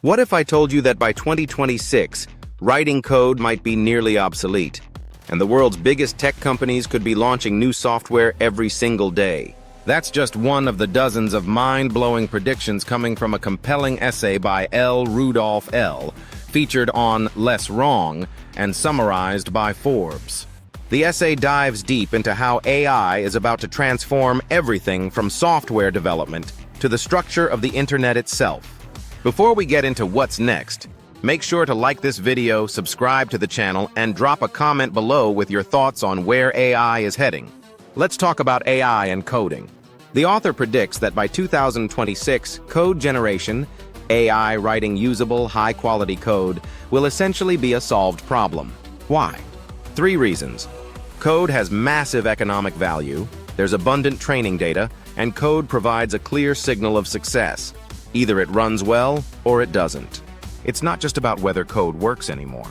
What if I told you that by 2026, writing code might be nearly obsolete, and the world's biggest tech companies could be launching new software every single day? That's just one of the dozens of mind-blowing predictions coming from a compelling essay by L. Rudolph L., featured on Less Wrong and summarized by Forbes. The essay dives deep into how AI is about to transform everything from software development to the structure of the internet itself. Before we get into what's next, make sure to like this video, subscribe to the channel, and drop a comment below with your thoughts on where AI is heading. Let's talk about AI and coding. The author predicts that by 2026, code generation, AI writing usable, high-quality code, will essentially be a solved problem. Why? 3 reasons. Code has massive economic value, there's abundant training data, and code provides a clear signal of success. Either it runs well or it doesn't. It's not just about whether code works anymore.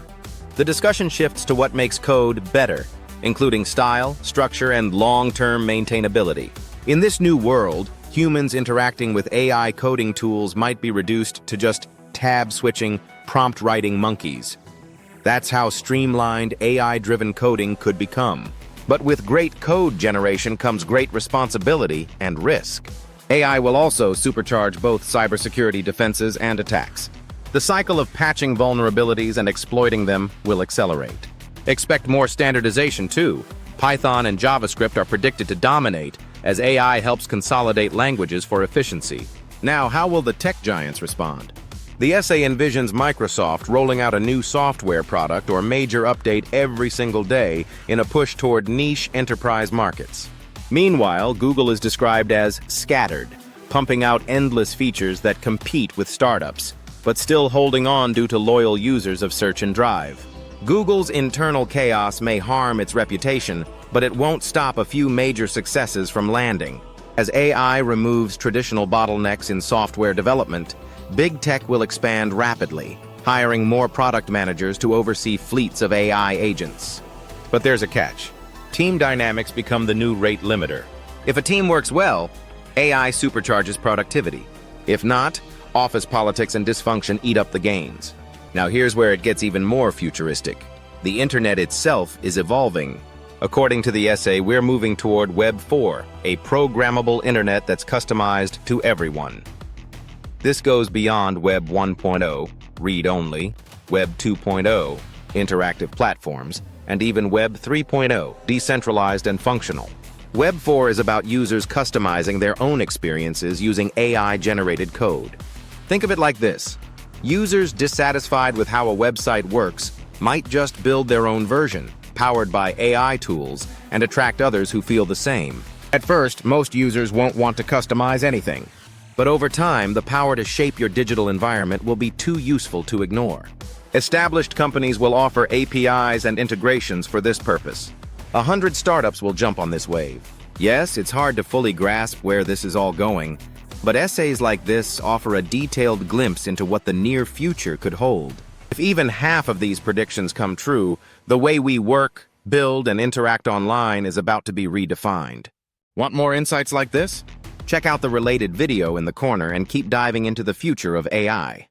The discussion shifts to what makes code better, including style, structure, and long-term maintainability. In this new world, humans interacting with AI coding tools might be reduced to just tab-switching, prompt-writing monkeys. That's how streamlined AI-driven coding could become. But with great code generation comes great responsibility and risk. AI will also supercharge both cybersecurity defenses and attacks. The cycle of patching vulnerabilities and exploiting them will accelerate. Expect more standardization too. Python and JavaScript are predicted to dominate as AI helps consolidate languages for efficiency. Now, how will the tech giants respond? The essay envisions Microsoft rolling out a new software product or major update every single day in a push toward niche enterprise markets. Meanwhile, Google is described as scattered, pumping out endless features that compete with startups, but still holding on due to loyal users of Search and Drive. Google's internal chaos may harm its reputation, but it won't stop a few major successes from landing. As AI removes traditional bottlenecks in software development, big tech will expand rapidly, hiring more product managers to oversee fleets of AI agents. But there's a catch. Team dynamics become the new rate limiter. If a team works well, AI supercharges productivity. If not, office politics and dysfunction eat up the gains. Now here's where it gets even more futuristic. The internet itself is evolving. According to the essay, we're moving toward Web 4, a programmable internet that's customized to everyone. This goes beyond Web 1.0, read-only, Web 2.0, interactive platforms, and even Web 3.0, decentralized and functional. Web 4 is about users customizing their own experiences using AI-generated code. Think of it like this. Users dissatisfied with how a website works might just build their own version, powered by AI tools, and attract others who feel the same. At first, most users won't want to customize anything. But over time, the power to shape your digital environment will be too useful to ignore. Established companies will offer APIs and integrations for this purpose. 100 startups will jump on this wave. Yes, it's hard to fully grasp where this is all going, but essays like this offer a detailed glimpse into what the near future could hold. If even half of these predictions come true, the way we work, build, and interact online is about to be redefined. Want more insights like this? Check out the related video in the corner and keep diving into the future of AI.